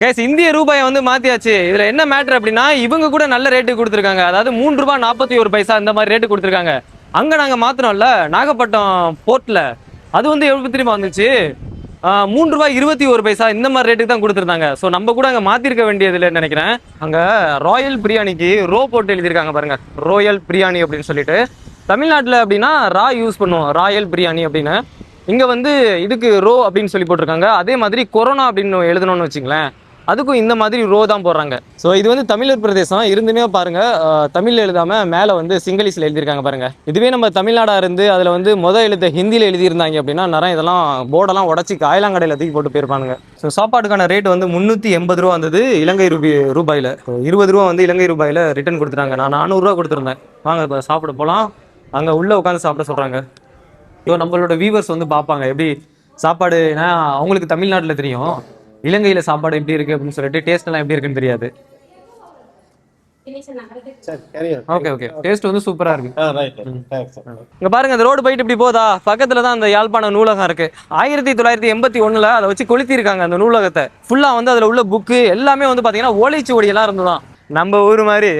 Case இந்திய ரூபாயை வந்து மாத்தியாச்சு. இதுல என்ன மேட்டர் அப்படின்னா, இவங்க கூட நல்ல ரேட்டு கொடுத்துருக்காங்க. அதாவது ₹3.41 இந்த மாதிரி ரேட்டு கொடுத்துருக்காங்க. அங்க நாங்க மாத்தினோம்ல நாகப்பட்டினம் போர்ட்ல, அது வந்து எப்படி திரும்ப வந்துச்சு, ₹3.21 இந்த மாதிரி ரேட்டுக்கு தான் கொடுத்துருந்தாங்க. ஸோ நம்ம கூட அங்கே மாத்திருக்க வேண்டியது இல்லைன்னு நினைக்கிறேன். அங்க ராயல் பிரியாணிக்கு ரோ போட்டு எழுதியிருக்காங்க பாருங்க, ரோயல் பிரியாணி அப்படின்னு சொல்லிட்டு. தமிழ்நாட்டில் அப்படின்னா ரா யூஸ் பண்ணுவோம், ராயல் பிரியாணி அப்படின்னு. இங்க வந்து இதுக்கு ரோ அப்படின்னு சொல்லி போட்டிருக்காங்க. அதே மாதிரி கொரோனா அப்படின்னு எழுதணும்னு வச்சுங்களேன், அதுக்கும் இந்த மாதிரி ரோ தான் போடுறாங்க. ஸோ இது வந்து தமிழர் பிரதேசம் இருந்துமே பாருங்க, தமிழ்ல எழுதாம மேலே வந்து சிங்களீஸ்ல எழுதியிருக்காங்க பாருங்க. இதுவே நம்ம தமிழ்நாடா இருந்து அதில் வந்து எழுத்த ஹிந்தியில் எழுதியிருந்தாங்க அப்படின்னா நிறைய இதெல்லாம் போர்டெல்லாம் உடச்சி காயலாங்கடையில் தூக்கி போட்டு போயிருப்பானுங்க. ஸோ சாப்பாட்டுக்கான ரேட் வந்து ₹380 வந்தது இலங்கை ரூபாயில். 20 ரூபா வந்து இலங்கை ரூபாயில் ரிட்டர்ன் கொடுத்துட்டாங்க. நான் 400 ரூபா கொடுத்துருந்தேன். வாங்க இப்போ சாப்பிட போகலாம். அங்கே உள்ள உட்காந்து சாப்பிட சொல்கிறாங்க. நம்மளோட வியூவர்ஸ் வந்து பார்ப்பாங்க எப்படி சாப்பாடு. ஏன்னா அவங்களுக்கு தமிழ்நாட்டில் தெரியும், இலங்கையில் சாப்பாடு எப்படி இருக்கு அப்படின்னு சொல்லிட்டு, டேஸ்ட் எல்லாம் எப்படி இருக்குன்னு தெரியாது. ஓகே ஓகே, டேஸ்ட் வந்து சூப்பரா இருக்கு. இங்க பாருங்க, அந்த ரோடு போயிட்டு இப்படி போதா, பக்கத்துல தான் அந்த யாழ்ப்பாணம் நூலகம் இருக்கு. 1981 அதை வச்சு கொளுத்தி இருக்காங்க அந்த நூலகத்தை. ஃபுல்லா வந்து அதுல உள்ள புக்கு எல்லாமே வந்து பாத்தீங்கன்னா ஓலைச்சுவடி எல்லாம் இருந்துதான். நம்ம ஊர் மாதிரி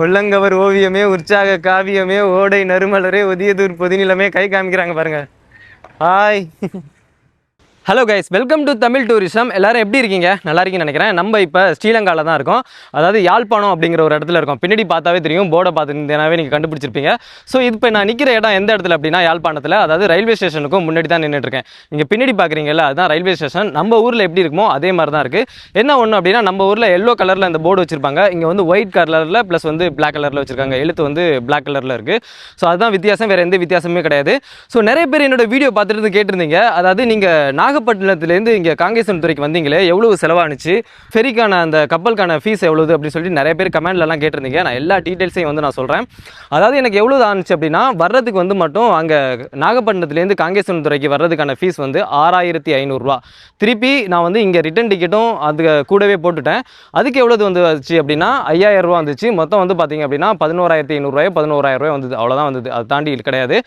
உள்ளங்கவர் ஓவியமே, உற்சாக காவியமே, ஓடை நறுமலரே, ஒதியதூர் பொதிநிலமே கை காமிக்கிறாங்க பாருங்க. Hi, hello guys, welcome to Tamil tourism. எல்லாரும் எப்படி இருக்கீங்க? நல்லா இருக்கீங்கன்னு நினைக்கிறேன். நம்ம இப்போ ஸ்ரீலங்காவில் தான் இருக்கோம். அதாவது யாழ்ப்பாணம் அப்படிங்கிற ஒரு இடத்துல இருக்கோம். பின்னாடி பார்த்தாவே தெரியும், போர்டை பார்த்துருந்தேனாவே நீங்கள் கண்டுபிடிச்சிருப்பீங்க. ஸோ இப்போ நான் நிற்கிற இடம் எந்த இடத்துல அப்படின்னா யாழ்ப்பாணத்தில், அதாவது ரயில்வே ஸ்டேஷனுக்கும் முன்னாடி தான் நின்றுட்டு இருக்கேன். இங்கே பின்னாடி பார்க்குறீங்கல்ல, அதுதான் ரயில்வே ஸ்டேஷன். நம்ம ஊரில் எப்படி இருக்குமோ அதே மாதிரி தான் இருக்குது. என்ன ஒன்று அப்படின்னா, நம்ம ஊரில் எல்லோ கலரில் அந்த போர்டு வச்சிருப்பாங்க, இங்கே வந்து ஒயிட் கலரில் ப்ளஸ் வந்து பிளாக் கலரில் வச்சிருக்காங்க. எழுத்து வந்து பிளாக் கலரில் இருக்குது. ஸோ அதுதான் வித்தியாசம், வேறு எந்த வித்தியாசமே கிடையாது. ஸோ நிறைய பேர் என்னோட வீடியோ பார்த்துட்டு கேட்டிருந்தீங்க, அதாவது நீங்கள் நாகப்பட்டினத்துலேருந்து இங்கே காங்கேசன் துறைக்கு வந்தீங்களே எவ்வளவு செலவானுச்சு, ஃபெரிக்கான அந்த கப்பலுக்கான ஃபீஸ் எவ்வளவு அப்படின்னு சொல்லிட்டு நிறைய பேர் கமெண்ட்லலாம் கேட்டிருந்தீங்க. நான் எல்லா டீட்டெயில்ஸையும் வந்து நான் சொல்கிறேன். அதாவது எனக்கு எவ்வளோ ஆனிச்சு அப்படின்னா, வர்றதுக்கு வந்து மட்டும் அங்கே நாகப்பட்டினத்துலேருந்து காங்கேசன் துறைக்கு வர்றதுக்கான ஃபீஸ் வந்து ₹6500. திருப்பி நான் வந்து இங்கே ரிட்டன் டிக்கெட்டும் அது கூடவே போட்டுட்டேன். அதுக்கு எவ்வளவு வந்துச்சு அப்படின்னா ₹5000 வந்துச்சு. மொத்தம் வந்து பார்த்தீங்க அப்படின்னா ₹11500 ₹11000 வந்தது. அவ்வளோதான் வந்தது, அது தாண்டி கிடையாது.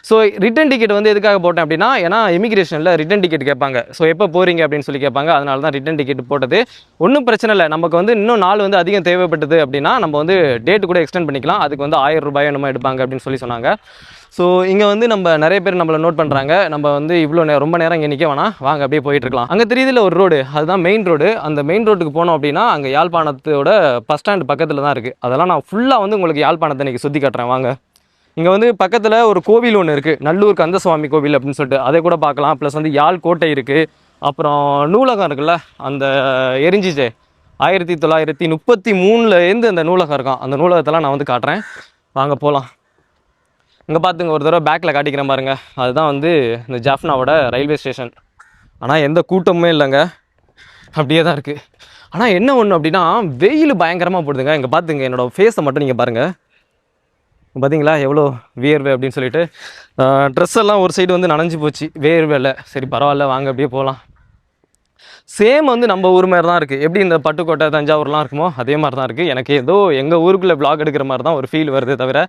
ஸோ ரிட்டன் டிக்கெட் வந்து எதுக்காக போட்டேன் அப்படின்னா, ஏன்னா இமிகிரேஷனில் ரிட்டன் டிக்கெட் கேட்பாங்க. ஸோ எப்போ போகிறீங்க அப்படின்னு சொல்லி கேட்பாங்க. அதனால தான் ரிட்டன் டிக்கெட் போட்டது. ஒன்றும் பிரச்சனை இல்லை, நமக்கு வந்து இன்னும் நாள் வந்து அதிகம் தேவைப்பட்டது அப்படின்னா நம்ம வந்து டேட்டு கூட எக்ஸ்டெண்ட் பண்ணிக்கலாம். அதுக்கு வந்து ₹1000 நம்ம எடுப்பாங்க அப்படின்னு சொல்லி சொன்னாங்க. ஸோ இங்கே வந்து நம்ம நிறைய பேர் நம்மளை நோட் பண்ணுறாங்க. நம்ம வந்து இவ்வளோ ரொம்ப நேரம் இங்கே நிற்க வேணாம், வாங்க அப்படியே போயிட்டு இருக்கலாம். அங்கே தெரியுதுல ஒரு ரோடு, அதுதான் மெயின் ரோடு. அந்த மெயின் ரோட்டுக்கு போனோம் அப்படின்னா அங்கே யாழ்ப்பாணத்தோட பஸ் ஸ்டாண்ட் பக்கத்தில் தான் இருக்குது. அதெல்லாம் நான் ஃபுல்லாக வந்து உங்களுக்கு யாழ்ப்பாணத்தை இன்றைக்கி சுற்றி காட்டுறேன் வாங்க. இங்கே வந்து பக்கத்தில் ஒரு கோவில் ஒன்று இருக்குது, நல்லூர் கந்தசுவாமி கோவில் அப்படின்னு சொல்லிட்டு, அதை கூட பார்க்கலாம். ப்ளஸ் வந்து யாழ் கோட்டை இருக்குது. அப்புறம் நூலகம் இருக்குல்ல, அந்த எரிஞ்சிச்சே 1933 அந்த நூலகம் இருக்கான். அந்த நூலகத்தெல்லாம் நான் வந்து காட்டுறேன், வாங்க போகலாம். இங்கே பார்த்துங்க, ஒரு தடவை பேக்கில் காட்டிக்கிறேன் பாருங்க. அதுதான் வந்து இந்த ஜாஃப்னாவோட ரயில்வே ஸ்டேஷன். ஆனால் எந்த கூட்டமுமே இல்லைங்க, அப்படியே தான் இருக்குது. ஆனால் என்ன ஒன்று அப்படின்னா, வெயில் பயங்கரமாக போடுதுங்க. இங்கே பார்த்துங்க, என்னோடய ஃபேஸை மட்டும் நீங்கள் பாருங்கள், பார்த்தீங்களா எவ்வளோ வேர்வை அப்படின்னு சொல்லிட்டு. ட்ரெஸ் எல்லாம் ஒரு சைடு வந்து நனைஞ்சு போச்சு வேர்வையில். சரி பரவாயில்ல, வாங்க அப்படியே போகலாம். சேம் வந்து நம்ம ஊர் மாதிரி தான் இருக்குது. எப்படி இந்த பட்டுக்கோட்டை தஞ்சாவூர்லாம் இருக்குமோ அதே மாதிரி தான் இருக்குது. எனக்கு ஏதோ எங்கள் ஊருக்குள்ளே வ்ளாக் எடுக்கிற மாதிரி தான் ஒரு ஃபீல் வருது, தவிர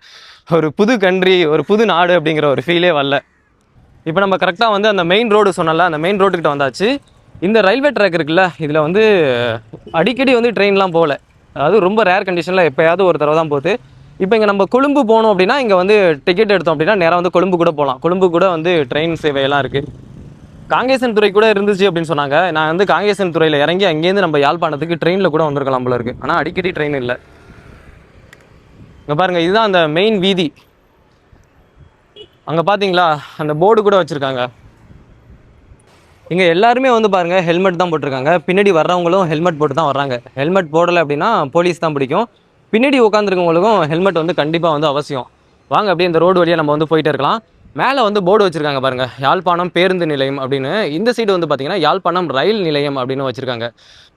ஒரு புது கண்ட்ரி, ஒரு புது நாடு அப்படிங்கிற ஒரு ஃபீலே வரல. இப்போ நம்ம கரெக்டாக வந்து அந்த மெயின் ரோடு சொன்னால, அந்த மெயின் ரோட்டுக்கிட்ட வந்தாச்சு. இந்த ரயில்வே ட்ராக் இருக்குல்ல, இதில் வந்து அடிக்கடி வந்து ட்ரெயின்லாம் போகல. அதாவது ரொம்ப ரேர் கண்டிஷனில் எப்போயாவது ஒரு தடவை தான் போகுது. இப்போ இங்கே நம்ம கொழும்பு போகணும் அப்படின்னா, இங்கே வந்து டிக்கெட் எடுத்தோம் அப்படின்னா நேராக வந்து கொழும்பு கூட போகலாம். கொழும்பு கூட வந்து ட்ரெயின் சேவையெல்லாம் இருக்குது. காங்கேசன் துறை கூட இருந்துச்சு அப்படின்னு சொன்னாங்க. நான் வந்து காங்கேசன் துறையில் இறங்கி அங்கேருந்து நம்ம யாழ்ப்பாணத்துக்கு ட்ரெயினில் கூட வந்திருக்கலாம் போல இருக்குது. ஆனால் அடிக்கடி ட்ரெயின் இல்லை. இங்கே பாருங்கள், இதுதான் அந்த மெயின் வீதி. அங்கே பார்த்தீங்களா அந்த போர்டு கூட வச்சுருக்காங்க. இங்கே எல்லாருமே வந்து பாருங்கள் ஹெல்மெட் தான் போட்டிருக்காங்க. பின்னாடி வர்றவங்களும் ஹெல்மெட் போட்டு தான் வர்றாங்க. ஹெல்மெட் போடலை அப்படின்னா போலீஸ் தான் பிடிக்கும். பின்னாடி உட்காந்துருக்கவங்களுக்கும் ஹெல்மெட் வந்து கண்டிப்பாக வந்து அவசியம். வாங்க அப்படியே இந்த ரோடு வழியாக நம்ம வந்து போயிட்டே இருக்கலாம். மேலே வந்து போர்டு வச்சுருக்காங்க பாருங்கள், யாழ்ப்பாணம் பேருந்து நிலையம் அப்படின்னு. இந்த சைடு வந்து பார்த்திங்கன்னா யாழ்ப்பாணம் ரயில் நிலையம் அப்படின்னு வச்சுருக்காங்க.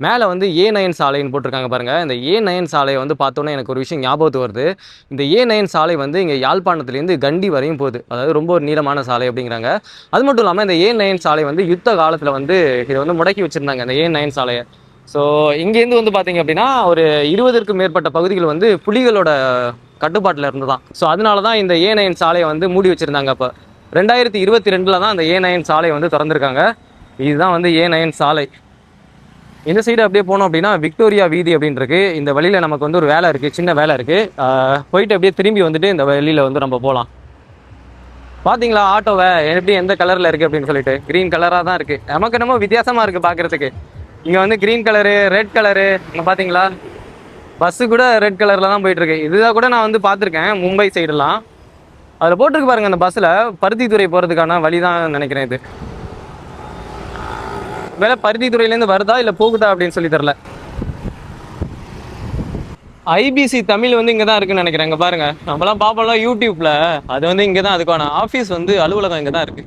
மேலே வந்து A9 சாலைன்னு போட்டிருக்காங்க பாருங்கள். இந்த A9 சாலையை வந்து பார்த்தோன்னே எனக்கு ஒரு விஷயம் ஞாபகத்து வருது. இந்த A9 சாலை வந்து இங்கே யாழ்ப்பாணத்துலேருந்து கண்டி வரையும் போகுது. அதாவது ரொம்ப ஒரு நீளமான சாலை அப்படிங்கிறாங்க. அது மட்டும் இல்லாமல் இந்த A9 சாலை வந்து யுத்த காலத்தில் வந்து இதை வந்து முடக்கி வச்சுருந்தாங்க, இந்த A9 சாலையை. ஸோ இங்கேருந்து வந்து பார்த்தீங்க அப்படின்னா ஒரு 20க்கும் மேற்பட்ட பகுதிகள் வந்து புலிகளோட கட்டுப்பாட்டில் இருந்து தான். ஸோ அதனால தான் இந்த A9 சாலையை வந்து மூடி வச்சுருந்தாங்க. அப்போ 2022 தான் அந்த A9 சாலை வந்து திறந்துருக்காங்க. இதுதான் வந்து A9 சாலை. இந்த சைடு அப்படியே போனோம் அப்படின்னா விக்டோரியா வீதி அப்படின்னு இருக்கு. இந்த வழியில நமக்கு வந்து ஒரு வேலை இருக்கு, சின்ன வேலை இருக்கு. போயிட்டு அப்படியே திரும்பி வந்துட்டு இந்த வழியில வந்து நம்ம போகலாம். பாத்தீங்களா ஆட்டோவை எப்படி எந்த கலர்ல இருக்கு அப்படின்னு சொல்லிட்டு கிரீன் கலரா தான் இருக்கு. நமக்கு என்னமோ வித்தியாசமா இருக்கு பாக்குறதுக்கு. இங்க வந்து கிரீன் கலரு, ரெட் கலரு, இங்க பாத்தீங்களா பஸ்ஸு கூட ரெட் கலர்ல தான் போயிட்டு இருக்கு. இதுதான் கூட நான் வந்து பார்த்துருக்கேன் மும்பை சைடுலாம். அதில் போட்டிருக்கு பாருங்க அந்த பஸ்ஸில் பருத்தித்துறை போகிறதுக்கான வழி தான் நினைக்கிறேன். இது வேலை பருத்தித்துறையிலேருந்து வருதா இல்லை போகுதா அப்படின்னு சொல்லி தெரில. ஐபிசி தமிழ் வந்து இங்கே தான் இருக்குன்னு நினைக்கிறேன். இங்கே பாருங்க, நம்மலாம் பார்ப்போம்ல யூடியூப்ல, அது வந்து இங்கே தான் அதுக்கான ஆஃபீஸ் வந்து அலுவலகம் இங்கே தான் இருக்கு.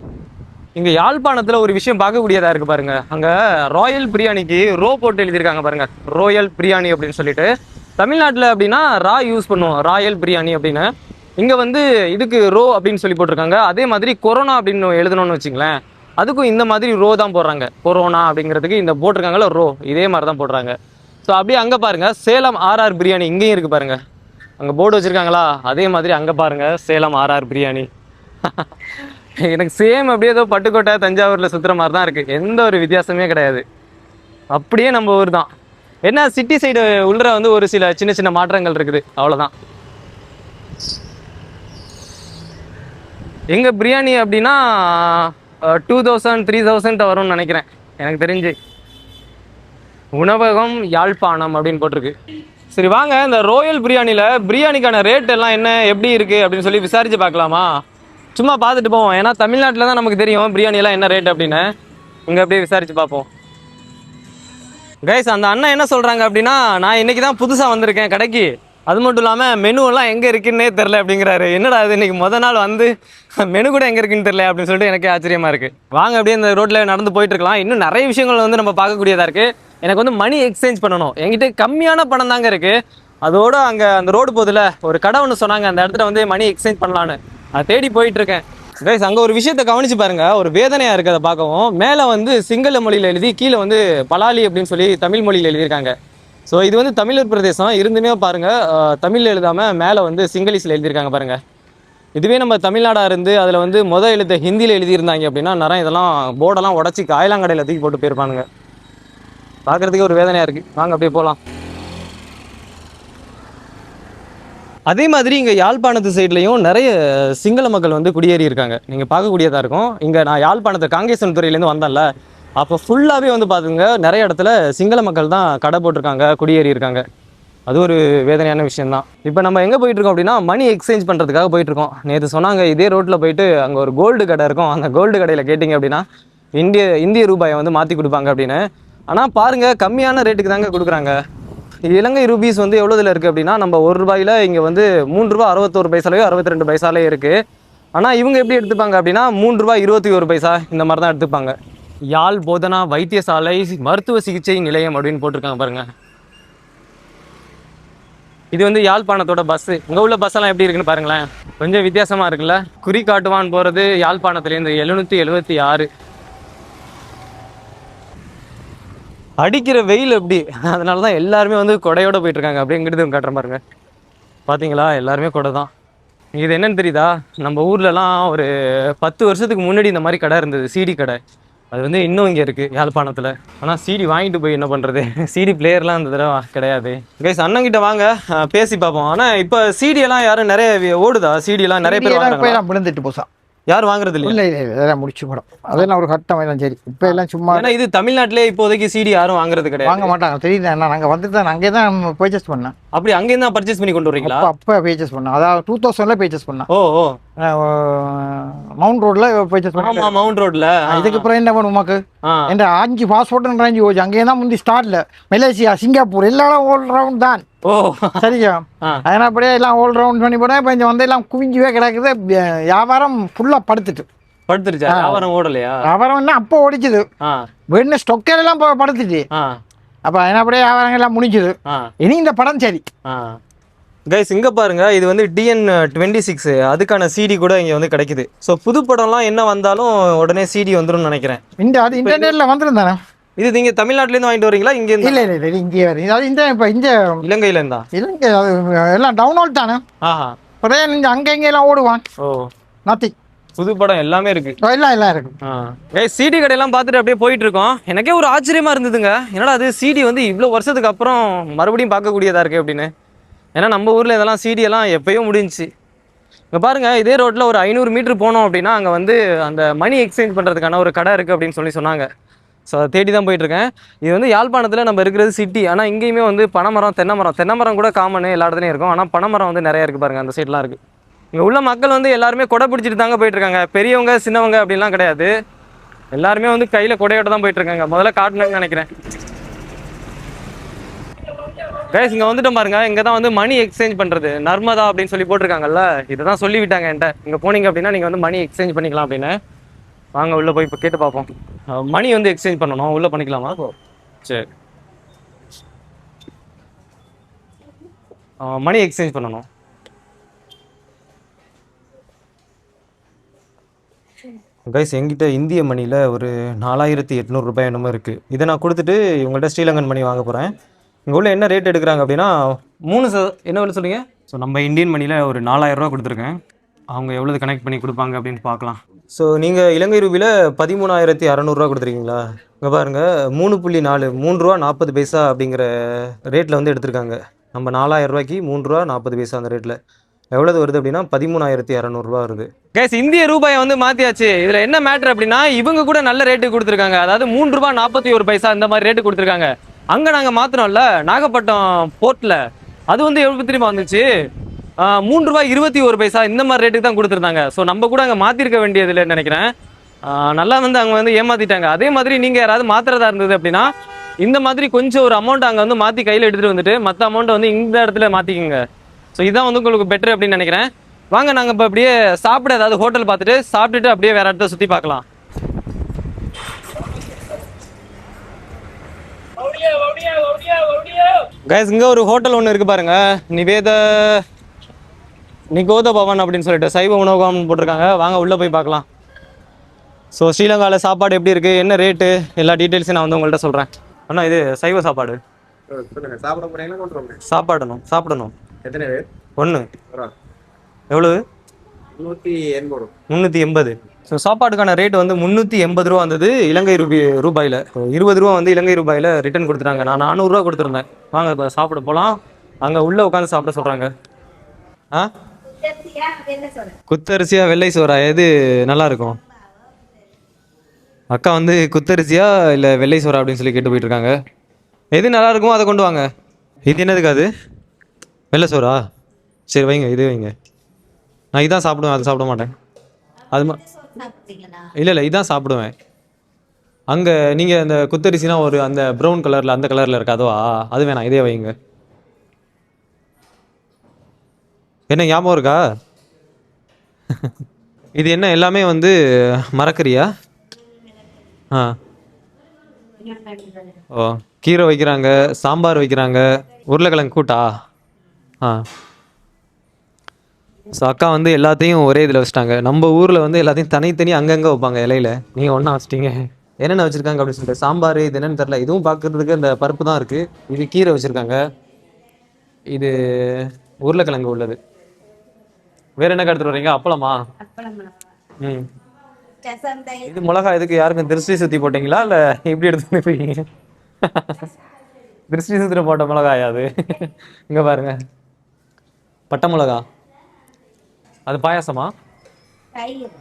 இங்கே யாழ்ப்பாணத்தில் ஒரு விஷயம் பார்க்கக்கூடியதாக இருக்குது பாருங்க. அங்கே ராயல் பிரியாணிக்கு ரோ போட்டு எழுதியிருக்காங்க பாருங்க, ராயல் பிரியாணி அப்படின்னு சொல்லிட்டு. தமிழ்நாட்டில் அப்படின்னா ரா யூஸ் பண்ணுவோம், ராயல் பிரியாணி அப்படின்னு. இங்கே வந்து இதுக்கு ரோ அப்படின்னு சொல்லி போட்டிருக்காங்க. அதே மாதிரி கொரோனா அப்படின்னு எழுதணும்னு வச்சுங்களேன், அதுக்கும் இந்த மாதிரி ரோ தான் போடுறாங்க. கொரோனா அப்படிங்கிறதுக்கு இந்த போட்டிருக்காங்களா ரோ, இதே மாதிரி தான் போடுறாங்க. ஸோ அப்படியே அங்கே பாருங்கள் சேலம் ஆர்ஆர் பிரியாணி இங்கேயும் இருக்குது பாருங்கள். அங்கே போர்டு வச்சுருக்காங்களா, அதே மாதிரி அங்கே பாருங்கள் சேலம் ஆர்ஆர் பிரியாணி. எனக்கு சேம் அப்படியே ஏதோ பட்டுக்கோட்டை தஞ்சாவூரில் சுற்றுற மாதிரி தான் இருக்குது, எந்த ஒரு வித்தியாசமே கிடையாது. அப்படியே நம்ம ஊர் தான். என்ன சிட்டி சைடு உள்ள வந்து ஒரு சில சின்ன சின்ன மாற்றங்கள் இருக்குது, அவ்வளோதான். எங்கள் பிரியாணி அப்படின்னா 2000 3000 வரும்னு நினைக்கிறேன் எனக்கு தெரிஞ்சு. உணவகம் யாழ்ப்பாணம் அப்படின்னு போட்டிருக்கு. சரி வாங்க, இந்த ரோயல் பிரியாணியில் பிரியாணிக்கான ரேட் எல்லாம் என்ன எப்படி இருக்குது அப்படின்னு சொல்லி விசாரித்து பார்க்கலாமா? சும்மா பார்த்துட்டு போவோம், ஏன்னா தமிழ்நாட்டில் தான் நமக்கு தெரியும் பிரியாணியெல்லாம் என்ன ரேட் அப்படின்னு. இங்கே அப்படியே விசாரித்து பார்ப்போம். கைஸ், அந்த அண்ணன் என்ன சொல்கிறாங்க அப்படின்னா, நான் இன்றைக்கி தான் புதுசாக வந்திருக்கேன் கடைக்கு, அது மட்டும் இல்லாமல் மெனுவெல்லாம் எங்கே இருக்குன்னே தெரில அப்படிங்கிறாரு. என்னடா அது, இன்றைக்கி நாள் வந்து மெனு கூட எங்கே இருக்குன்னு தெரில அப்படின்னு சொல்லிட்டு எனக்கு ஆச்சரியமாக இருக்குது. வாங்க அப்படியே இந்த ரோட்டில் நடந்து போயிட்டுருக்கலாம். இன்னும் நிறைய விஷயங்கள் வந்து நம்ம பார்க்கக்கூடியதாக இருக்குது. எனக்கு வந்து மணி எக்ஸ்சேஞ்ச் பண்ணணும், என்கிட்ட கம்மியான பணம் தாங்க இருக்குது. அதோடு அங்கே அந்த ரோடு போதில் ஒரு கடை ஒன்று சொன்னாங்க, அந்த இடத்துல வந்து மணி எக்ஸ்சேஞ்ச் பண்ணலான்னு அதை தேடி போயிட்டுருக்கேன். கைஸ், அங்கே ஒரு விஷயத்தை கவனிச்சு பாருங்க, ஒரு வேதனையாக இருக்குது அதை பார்க்கவும். மேலே வந்து சிங்கள மொழியில் எழுதி, கீழே வந்து பலாலி அப்படின்னு சொல்லி தமிழ் மொழியில் எழுதியிருக்காங்க. ஸோ இது வந்து தமிழர் பிரதேசம் இருந்துமே பாருங்க, தமிழில் எழுதாமல் மேலே வந்து சிங்களீஸில் எழுதியிருக்காங்க பாருங்க. இதுவே நம்ம தமிழ்நாடாக இருந்து அதில் வந்து எழுத்தை ஹிந்தியில் எழுதியிருந்தாங்க அப்படின்னா நிறைய இதெல்லாம் போர்டெல்லாம் உடச்சி காயலாங்கடையில் தூக்கி போட்டு போயிருப்பானுங்க. பார்க்குறதுக்கே ஒரு வேதனையாக இருக்குது. வாங்க அப்படியே போகலாம். அதே மாதிரி இங்கே யாழ்ப்பாணத்து சைட்லையும் நிறைய சிங்கள மக்கள் வந்து குடியேறி இருக்காங்க, நீங்கள் பார்க்கக்கூடியதாக இருக்கும். இங்கே நான் யாழ்ப்பாணத்து காங்கேசன் துறையிலேருந்து வந்தேன்ல, அப்போ ஃபுல்லாகவே வந்து பார்த்துங்க நிறைய இடத்துல சிங்கள மக்கள் தான் கடை போட்டிருக்காங்க, குடியேறி இருக்காங்க. அது ஒரு வேதனையான விஷயந்தான். இப்போ நம்ம எங்கே போயிட்டுருக்கோம் அப்படின்னா மணி எக்ஸ்சேஞ்ச் பண்ணுறதுக்காக போயிட்டுருக்கோம். நேற்று சொன்னாங்க இதே ரோட்டில் போயிட்டு அங்கே ஒரு கோல்டு கடை இருக்கும், அந்த கோல்டு கடையில் கேட்டிங்க அப்படின்னா இந்திய ரூபாயை வந்து மாற்றி கொடுப்பாங்க அப்படின்னு. ஆனால் பாருங்கள், கம்மியான ரேட்டுக்கு தாங்க கொடுக்குறாங்க. இலங்கை ரூபீஸ் வந்து எவ்வளோதில் இருக்குது அப்படின்னா, நம்ம ₹1 இங்கே வந்து ₹3.61 62 இருக்குது. ஆனால் இவங்க எப்படி எடுத்துப்பாங்க அப்படின்னா ₹3.21 இந்த மாதிரி தான் எடுத்துப்பாங்க. யாழ் போதனா வைத்தியசாலை மருத்துவ சிகிச்சை நிலையம் அப்படின்னு போட்டிருக்காங்க பாருங்கள். இது வந்து யாழ்ப்பாணத்தோட பஸ்ஸு. இங்கே உள்ள பஸ்ஸெல்லாம் எப்படி இருக்குன்னு பாருங்களேன், கொஞ்சம் வித்தியாசமாக இருக்குல்ல. குறிகாட்டுவான் போகிறது யாழ்ப்பாணத்துலேருந்து 776. அடிக்கிற வெயில் எப்படி, அதனால தான் எல்லாருமே வந்து கொடையோட போயிட்டுருக்காங்க. அப்படிங்கிறது காட்டுற பாருங்க, பார்த்தீங்களா எல்லாருமே கொடை தான். இது என்னன்னு தெரியுதா, நம்ம ஊர்லலாம் ஒரு 10 வருஷத்துக்கு முன்னாடி இந்த மாதிரி கடை இருந்தது, சிடி கடை. அது வந்து இன்னும் இங்கே இருக்குது யாழ்ப்பாணத்தில். ஆனால் சிடி வாங்கிட்டு போய் என்ன பண்ணுறது, சிடி பிளேயர்லாம் அந்த தடவை கிடையாது. கைஸ், அண்ணங்கிட்ட வாங்க பேசி பார்ப்போம். ஆனால் இப்போ சிடியெல்லாம் யாரும் நிறைய ஓடுதா, சிடியெல்லாம் நிறைய பேர் வாங்குறாங்க. விழுந்துட்டு போசா யாரும் வாங்குறது இல்லை. இல்லை இதெல்லாம் முடிச்சு படம், அதெல்லாம் ஒரு கட்டம் எல்லாம் சரி. இப்போ எல்லாம் சும்மா, ஏன்னா இது தமிழ்நாட்டிலே இப்போதைக்கு சிடி யாரும் வாங்குறது கிடையாது, வாங்க மாட்டாங்க. தெரியுது, நாங்கள் வந்துட்டு தான் அங்கே தான் பர்ச்சேஸ் பண்ணேன். அப்படி அங்கேயும் தான் பர்ச்சேஸ் பண்ணி கொண்டு வரீங்களா? அப்போ பர்ச்சேஸ் பண்ணேன், அதாவது 2000 பர்ச்சேஸ் பண்ணேன். ஓ மவுண்ட் ரோட்ல பர்ச்சேஸ் பண்ணேன். மவுண்ட் ரோட்ல. இதுக்கு அப்புறம் என்ன பண்ணும் உமாக்கு, என் 5 பாஸ்போர்ட் போச்சு. அங்கேயே தான் முந்தி ஸ்டார்ட்ல மலேசியா சிங்கப்பூர் எல்லாம் ஓல் ரவுண்ட் தான். ஓ சரியா, அதனால் அப்படியே எல்லாம் ஓல் ரவுண்ட் பண்ணி போனேன். இப்போ இங்கே வந்து எல்லாம் குவிஞ்சுவே கிடக்குது. வியாபாரம் ஃபுல்லாக படுத்துருச்சு. வியாபாரம் ஓடலையா? வியாபாரம் என்ன அப்போ ஓடிச்சுது, வேணும் ஸ்டொக்கெல்லாம் படுத்துச்சு. அப்போ அதனால் அப்படியே வியாபாரங்கள் எல்லாம் முடிஞ்சுது. இனி இந்த படம் சரி. கைஸ், இங்கே பாருங்க, இது வந்து DN26 அதுக்கான சிடி கூட இங்கே வந்து கிடைக்குது. ஸோ புது படம்லாம் என்ன வந்தாலும் உடனே சிடி வந்துடும் நினைக்கிறேன். அது இன்டர்நெட்டில் வந்துடும் தானே. இது நீங்க தமிழ்நாட்டிலேருந்து வாங்கிட்டு வரீங்களா? இங்கே இல்லை இங்கே வருது. அது இப்போ இந்த இலங்கையில இருந்தா? இலங்கை எல்லாம் டவுன்லோட் தானே. ஆஹா, ஒரே நீங்கள் அங்கே எல்லாம் ஓடுவான். ஓ நத்திங். புது படம் எல்லாமே இருக்கு. எல்லாம் இருக்கு. சிடி கடையெல்லாம் பார்த்துட்டு அப்படியே போயிட்டு இருக்கோம். எனக்கே ஒரு ஆச்சரியமா இருந்ததுங்க, என்னடா அது சிடி வந்து இவ்வளோ வருஷத்துக்கு அப்புறம் மறுபடியும் பார்க்கக்கூடியதா இருக்கு அப்படின்னு. ஏன்னா நம்ம ஊரில் இதெல்லாம் சிடி எல்லாம் எப்பயும் முடிஞ்சிச்சு. இங்கே பாருங்க, இதே ரோட்டில் ஒரு 500 மீட்டர் போனோம் அப்படின்னா அங்கே வந்து அந்த மணி எக்ஸ்சேஞ்ச் பண்ணுறதுக்கான ஒரு கடை இருக்குது அப்படின்னு சொன்னாங்க. ஸோ அதை தேடி தான் போயிட்டுருக்கேன். இது வந்து யாழ்ப்பாணத்தில் நம்ம இருக்கிறது சிட்டி, ஆனால் இங்கேயுமே வந்து பனைமரம், தென்னை மரம் கூட காமன் எல்லா இடத்துலையும் இருக்கும். ஆனால் பனைமரம் வந்து நிறையா இருக்குது பாருங்கள், அந்த சைட்லாம் இருக்குது. இங்கே உள்ள மக்கள் வந்து எல்லாருமே கொடை பிடிச்சிட்டு தாங்க போயிட்டுருக்காங்க. பெரியவங்க சின்னவங்க அப்படின்லாம் கிடையாது, எல்லாருமே வந்து கையில் கொடையோட தான் போயிட்டுருக்காங்க. முதல்ல காட்டணும்னு நினைக்கிறேன். கைஸ் இங்கே வந்துட்டோம் பாருங்க, இங்கே தான் வந்து மணி எக்ஸ்சேஞ்ச் பண்ணுறது, நர்மதா அப்படின்னு சொல்லி போட்டிருக்காங்கல்ல, இதை தான் சொல்லிவிட்டாங்க என்கிட்ட. இங்கே போனீங்க அப்படின்னா நீங்கள் வந்து மணி எக்ஸ்சேஞ்ச் பண்ணிக்கலாம் அப்படின்னு. வாங்க உள்ளே போய் இப்போ கேட்டு பார்ப்போம். மணி வந்து எக்ஸ்சேஞ்ச் பண்ணணும், உள்ளே பண்ணிக்கலாமா? சரி, மணி எக்ஸ்சேஞ்ச் பண்ணணும். கைஸ் எங்கிட்ட இந்திய மணியில் ஒரு 4800 ரூபாய் என்னமோ இருக்குது. இதை நான் கொடுத்துட்டு இவங்கள்ட்ட ஸ்ரீலங்கன் மணி வாங்க போகிறேன். இங்கே உள்ள என்ன ரேட் எடுக்கிறாங்க அப்படின்னா என்ன விலை சொல்லுங்க? ஸோ நம்ம இந்தியன் மணியில் ஒரு 4000 ரூபா கொடுத்துருக்கேன். அவங்க எவ்வளோ கனெக்ட் பண்ணி கொடுப்பாங்க அப்படின்னு பார்க்கலாம். ஸோ நீங்கள் இலங்கை ரூபியில் 13,600 கொடுத்துருக்கீங்களா? இங்கே பாருங்கள், 3.4 3.40 அப்படிங்கிற ரேட்டில் வந்து எடுத்திருக்காங்க. நம்ம 4000 ரூபாய்க்கு 3.40 அந்த ரேட்டில் எவ்வளவு வருது அப்படின்னா 13,600 ரூபா வருது. கேஸ் இந்திய ரூபாயை வந்து மாற்றியாச்சு. இதில் என்ன மேட்ரு அப்படின்னா, இவங்க கூட நல்ல ரேட்டு கொடுத்துருக்காங்க. அதாவது 3.41 இந்த மாதிரி ரேட்டு கொடுத்துருக்காங்க. அங்கே நாங்கள் மாற்றினோம்ல நாகப்பட்டினம் போர்ட்டில், அது வந்து எவ்வளோ திரும்ப வந்துச்சு, 3.21 இந்த மாதிரி ரேட்டுக்கு தான் கொடுத்துருந்தாங்க. ஸோ நம்ம கூட அங்கே மாற்றிருக்க வேண்டியதில்லைன்னு நினைக்கிறேன். நல்லா வந்து அங்கே வந்து ஏமாற்றிட்டாங்க. அதே மாதிரி நீங்கள் யாராவது மாற்றுறதா இருந்தது அப்படின்னா இந்த மாதிரி கொஞ்சம் ஒரு அமௌண்ட் அங்கே வந்து மாற்றி கையில் எடுத்துகிட்டு வந்துட்டு மற்ற அமௌண்ட்டை வந்து இந்த இடத்துல மாற்றிக்கோங்க. ஸோ இதான் வந்து உங்களுக்கு பெட்டர் அப்படின்னு நினைக்கிறேன். வாங்க நாங்கள் இப்போ அப்படியே சாப்பிட ஏதாவது ஹோட்டல் பார்த்துட்டு சாப்பிட்டுட்டு அப்படியே வேறு இடத்த சுற்றி பார்க்கலாம். கைஸ் இங்கே ஒரு ஹோட்டல் ஒன்று இருக்குது பாருங்க, நிகோத பவன் அப்படின்னு சொல்லிட்டு சைவ உணவகம்னு போட்டிருக்காங்க. வாங்க உள்ளே போய் பார்க்கலாம். ஸோ ஸ்ரீலங்காவில் சாப்பாடு எப்படி இருக்குது, என்ன ரேட்டு, எல்லா டீட்டெயில்ஸையும் நான் வந்து உங்கள்கிட்ட சொல்கிறேன். அண்ணா இது சைவ சாப்பாடு. சாப்பிடணும். எத்தனை பேர்? 1. எவ்வளவு? 380. ஸோ சாப்பாடுக்கான ரேட் வந்து 380 ரூபா வந்தது இலங்கை ரூபாயில். 20 ரூபா வந்து இலங்கை ரூபாயில் ரிட்டர்ன் கொடுத்துட்டாங்க. நான் 400 ரூபா கொடுத்துருந்தேன். வாங்க இப்போ சாப்பிட போகலாம். அங்கே உள்ளே உட்காந்து சாப்பிட சொல்கிறாங்க. குத்தரிசியா வெள்ளை சோறா, எது நல்லா இருக்கும்? அக்கா வந்து குத்தரிசியா இல்லை வெள்ளை சோறா அப்படின்னு சொல்லி கேட்டு போயிட்டு இருக்காங்க. எது நல்லா இருக்குமோ அதை கொண்டு வாங்க. இது என்னதுக்கு? அது வெள்ளை சோறா? சரி வைங்க, இது வைங்க. நான் இதான் சாப்பிடுவேன், அது சாப்பிட மாட்டேன். அது இல்லை இதான் சாப்பிடுவேன். அங்கே நீங்கள் அந்த குத்தரிசினா ஒரு அந்த ப்ரௌன் கலரில் அந்த கலரில் இருக்கு, அதுவா? அது வேணாம், இதே வைங்க. என்ன ஞாபகம் இருக்கா? இது என்ன எல்லாமே வந்து மரக்கறியா? ஓ, கீரை வைக்கிறாங்க, சாம்பார் வைக்கிறாங்க, உருளைக்கிழங்கு கூட்டா. ஸோ அக்கா வந்து எல்லாத்தையும் ஒரே இதில் வச்சுட்டாங்க. நம்ம ஊரில் வந்து எல்லாத்தையும் தனித்தனி அங்கங்கே வைப்பாங்க இலையில. நீங்கள் ஒன்றா வச்சிட்டீங்க. என்னென்ன வச்சுருக்காங்க அப்படின்னு சொல்லிட்டு சாம்பார், இது என்னென்னு தெரில. இதுவும் பார்க்குறதுக்கு இந்த பருப்பு தான் இருக்குது. இது கீரை வச்சுருக்காங்க, இது உருளைக்கிழங்கு உள்ளது. வேற என்ன எடுத்துட்டு வரீங்க? அப்பளமா? இது மிளகா எதுக்கு? யாருக்கும் திருஷ்டி சுத்தி போட்டீங்களா இல்லை எப்படி எடுத்து போய் திருஷ்டி சுத்திர போட்ட மிளகாயா அது? இங்க பாருங்க, பட்டை மிளகா. அது பாயாசமா?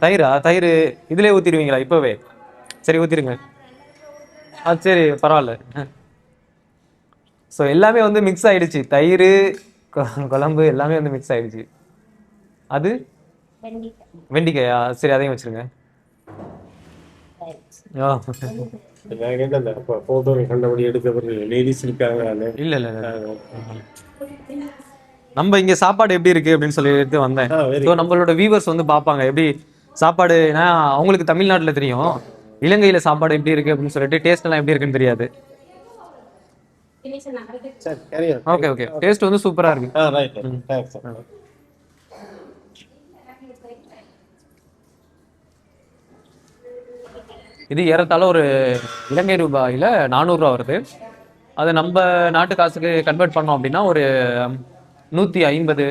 தயிரா? தயிர் இதுலேயே ஊற்றிடுவீங்களா இப்போவே? சரி ஊற்றிடுங்க. சரி பரவாயில்ல. ஸோ எல்லாமே வந்து மிக்ஸ் ஆகிடுச்சு, தயிர் குழம்பு எல்லாமே வந்து மிக்ஸ் ஆகிடுச்சு. அது வெண்டிக்காயா? சரி அதையும் வச்சுருங்க. இல்லை இல்லை நம்ம இங்கே சாப்பாடு எப்படி இருக்குது அப்படின்னு சொல்லிட்டு வந்தேன். ஸோ நம்மளோட வியூவர்ஸ் வந்து பார்ப்பாங்க எப்படி சாப்பாடு. ஏன்னா அவங்களுக்கு தமிழ்நாட்டில் தெரியும், இலங்கையில் சாப்பாடு எப்படி இருக்குது அப்படின்னு சொல்லிட்டு டேஸ்ட் எல்லாம் எப்படி இருக்குன்னு தெரியாது. ஓகே ஓகே, டேஸ்ட் வந்து சூப்பராக இருக்கு. இது ஏறத்தாழ ஒரு இலங்கை ரூபாயில் 400 ரூபா வருது. அதை நம்ம நாட்டு காசுக்கு கன்வெர்ட் பண்ணோம் அப்படின்னா ஒரு 150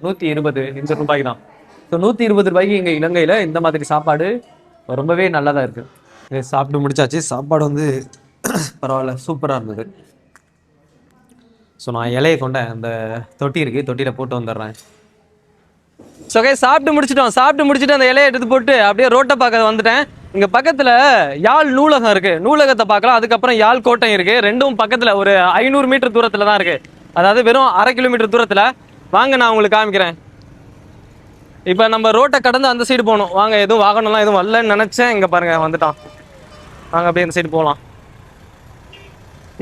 120 இந்த ரூபாய்க்கு தான். ஸோ ஸோ 120 ரூபாய்க்கு இங்கே இலங்கையில் இந்த மாதிரி சாப்பாடு ரொம்பவே நல்லதாக இருக்குது. சாப்பிட்டு முடிச்சாச்சு. சாப்பாடு வந்து பரவாயில்ல, சூப்பராக இருந்தது. ஸோ நான் இலையை கொண்டேன், அந்த தொட்டி இருக்குது, தொட்டியில் போட்டு வந்துடுறேன். ஸோ சாப்பிட்டு முடிச்சுட்டு அந்த இலையை எடுத்து போட்டு அப்படியே ரோட்டை பார்க்க வந்துட்டேன். இங்கே பக்கத்தில் யாழ் நூலகம் இருக்குது, நூலகத்தை பார்க்கலாம். அதுக்கப்புறம் யாழ் கோட்டை இருக்குது. ரெண்டும் பக்கத்தில் ஒரு 500 மீட்டர் தூரத்தில் தான் இருக்குது. அதாவது வெறும் 1/2 கிலோமீட்டர் தூரத்தில். வாங்க நான் உங்களுக்கு காமிக்கிறேன். இப்போ நம்ம ரோட்டை கடந்து அந்த சைடு போகணும். வாங்க, எதுவும் வாகனம்லாம் எதுவும் வரலன்னு நினச்சேன். இங்கே பாருங்கள் வந்துட்டான். வாங்க அப்படியே அந்த சைடு போகலாம்.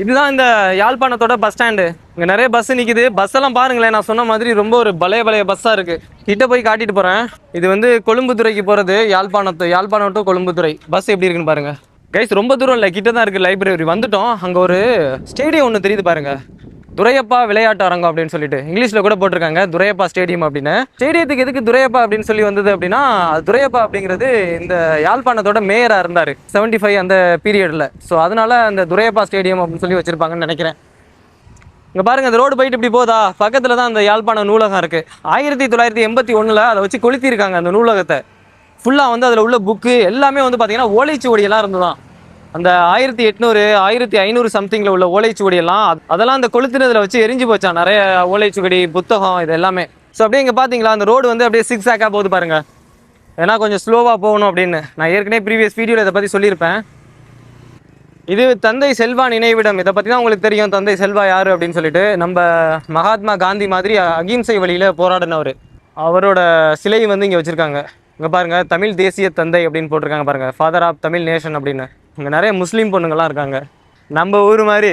இதுதான் இந்த யாழ்ப்பாணத்தோட பஸ் ஸ்டாண்டு. இங்கே நிறைய பஸ் நிற்கிது. பஸ்ஸெல்லாம் பாருங்களேன், நான் சொன்ன மாதிரி ரொம்ப ஒரு பழைய பஸ்ஸாக இருக்குது. கிட்ட போய் காட்டிட்டு போகிறேன். இது வந்து கொழும்புத்துறைக்கு போகிறது. யாழ்ப்பாணம் டு கொழும்புத்துறை பஸ் எப்படி இருக்குன்னு பாருங்கள். கைஸ் ரொம்ப தூரம் இல்லை, கிட்ட தான் இருக்குது லைப்ரரி. வந்துட்டோம். அங்கே ஒரு ஸ்டேடியம் ஒன்று தெரியுது பாருங்கள், துரையப்பா விளையாட்டு அரங்கம் அப்படின்னு சொல்லிட்டு இங்கிலீஷில் கூட போட்டிருக்காங்க, துரையப்பா ஸ்டேடியம் அப்படின்னு. ஸ்டேடியத்துக்கு எதுக்கு துரையப்பா அப்படின்னு சொல்லி வந்தது அப்படின்னா, துரையப்பா அப்படிங்கிறது இந்த யாழ்ப்பாணத்தோட மேயராக இருந்தார் 75 அந்த பீரியடில். ஸோ அதனால அந்த துரையப்பா ஸ்டேடியம் அப்படின்னு சொல்லி வச்சுருப்பாங்கன்னு நினைக்கிறேன். இங்கே பாருங்கள், அந்த ரோடு போயிட்டு இப்படி போதா, பக்கத்தில் தான் அந்த யாழ்ப்பாணம் நூலகம் இருக்குது. 1981 அதை வச்சு கொளுத்திருக்காங்க அந்த நூலகத்தை. ஃபுல்லாக வந்து அதில் உள்ள புக்கு எல்லாமே வந்து பார்த்தீங்கன்னா ஓலைச்சுவடியெல்லாம் இருந்துதான். அந்த 1800 1500 சம்திங்கில் உள்ள ஓலைச்சுவடியெல்லாம் அதெல்லாம் அந்த கொளுத்துனதில் வச்சு எரிஞ்சு போச்சா. நிறைய ஓலைச்சுவடி, புத்தகம், இது எல்லாமே. ஸோ அப்படியே இங்கே பார்த்தீங்களா, அந்த ரோடு வந்து அப்படியே சிக்ஸாக்காக போகுது பாருங்க. ஏன்னா கொஞ்சம் ஸ்லோவாக போகணும் அப்படின்னு நான் ஏற்கனவே ப்ரீவியஸ் வீடியோவில் இதை பற்றி சொல்லியிருப்பேன். இது தந்தை செல்வா நினைவிடம். இதை பற்றி தான் உங்களுக்கு தெரியும், தந்தை செல்வா யார் அப்படின்னு சொல்லிட்டு. நம்ம மகாத்மா காந்தி மாதிரி அகிம்சை வழியில் போராடினவர். அவரோட சிலை வந்து இங்கே வச்சுருக்காங்க. இங்கே பாருங்கள், தமிழ் தேசிய தந்தை அப்படின்னு போட்டிருக்காங்க பாருங்கள், ஃபாதர் ஆஃப் தமிழ் நேஷன் அப்படின்னு. இங்கே நிறைய முஸ்லீம் பொண்ணுங்கள்லாம் இருக்காங்க. நம்ம ஊர் மாதிரி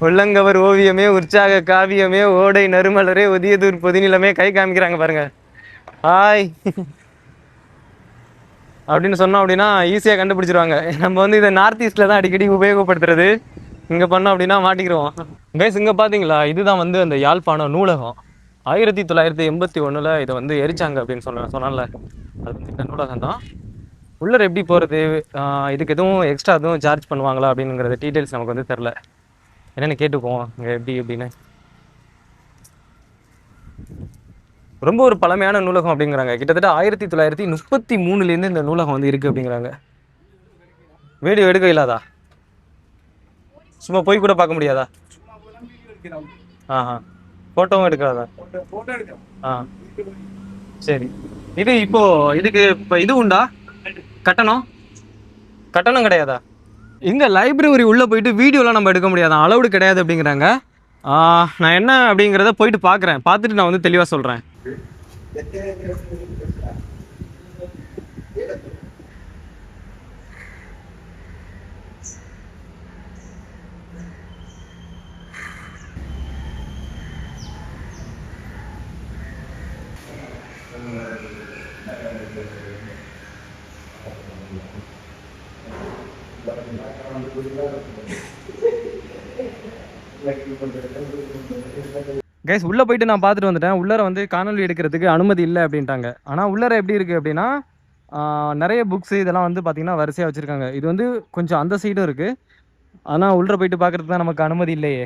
உள்ளங்கவர் ஓவியமே, உற்சாக காவியமே, ஓடை நறுமலரே, ஒதியதூர் பொதிநிலமே கை காமிக்கிறாங்க பாருங்க. ஹாய் அப்படின்னு சொன்னோம் அப்படின்னா ஈஸியாக கண்டுபிடிச்சிருவாங்க. நம்ம வந்து இதை நார்த் ஈஸ்டில் தான் அடிக்கடி உபயோகப்படுத்துறது. இங்கே பண்ணோம் அப்படின்னா மாட்டிக்கிறோம். கைஸ் இங்கே பார்த்தீங்களா, இதுதான் வந்து அந்த யாழ்ப்பாணம் நூலகம். 1981 இதை வந்து எரிச்சாங்க அப்படின்னு சொன்னால அது வந்து இந்த நூலகம் தான். உள்ளே எப்படி போகிறது, இதுக்கு எதுவும் எக்ஸ்ட்ரா எதுவும் சார்ஜ் பண்ணுவாங்களா அப்படிங்கிறது டீட்டெயில்ஸ் நமக்கு வந்து தெரில. என்னென்னு கேட்டுக்குவோம் இங்கே எப்படி எப்படின்னு. ரொம்ப ஒரு பழமையான நூலகம் அப்படிங்கிறாங்க. கிட்டத்தட்ட 1933 இந்த நூலகம் வந்து இருக்குது அப்படிங்கிறாங்க. வீடியோ எடுக்க இல்லாதா, சும்மா போய் கூட பார்க்க முடியாதா? ஆஹா, ஃபோட்டோவும் எடுக்காதா? சரி. இது இதுக்கு இப்போ இது உண்டா கட்டணம் கிடையாதா? இங்கே லைப்ரரி உள்ளே போயிட்டு வீடியோலாம் நம்ம எடுக்க முடியாதான், அலௌடு கிடையாது அப்படிங்கிறாங்க. நான் என்ன அப்படிங்கிறத போயிட்டு பார்க்குறேன். பார்த்துட்டு நான் வந்து தெளிவாக சொல்கிறேன். கைஸ் உள்ளே போயிட்டு நான் பார்த்துட்டு வந்துட்டேன். உள்ளர வந்து காணொலி எடுக்கிறதுக்கு அனுமதி இல்லை அப்படின்ட்டாங்க. ஆனால் உள்ளர எப்படி இருக்குது அப்படின்னா, நிறைய புக்ஸு இதெல்லாம் வந்து பார்த்திங்கன்னா வரிசையாக வச்சுருக்காங்க. இது வந்து கொஞ்சம் அந்த சைடும் இருக்குது. ஆனால் உள்ளே போயிட்டு பார்க்குறதுக்கு தான் நமக்கு அனுமதி இல்லையே.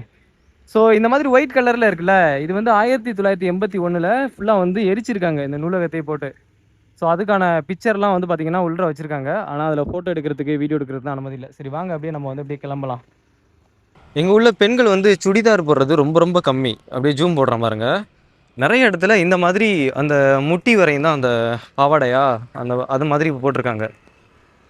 ஸோ இந்த மாதிரி ஒயிட் கலரில் இருக்குல்ல, இது வந்து 1981 ஃபுல்லாக வந்து எரிச்சிருக்காங்க இந்த நூலகத்தை போட்டு. ஸோ அதுக்கான பிக்சர்லாம் வந்து பார்த்திங்கன்னா உள்ளே வச்சுருக்காங்க. ஆனால் அதில் ஃபோட்டோ எடுக்கிறதுக்கு, வீடியோ எடுக்கிறதுக்கு தான் அனுமதி இல்லை. சரி வாங்க அப்படியே நம்ம வந்து அப்படியே கிளம்பலாம். எங்கள் உள்ள பெண்கள் வந்து சுடிதார் போடுறது ரொம்ப ரொம்ப கம்மி. அப்படியே ஜூம் போடுற பாருங்க. நிறைய இடத்துல இந்த மாதிரி அந்த முட்டி வரையும் தான் அந்த பாவாடையா அது மாதிரி போட்டிருக்காங்க.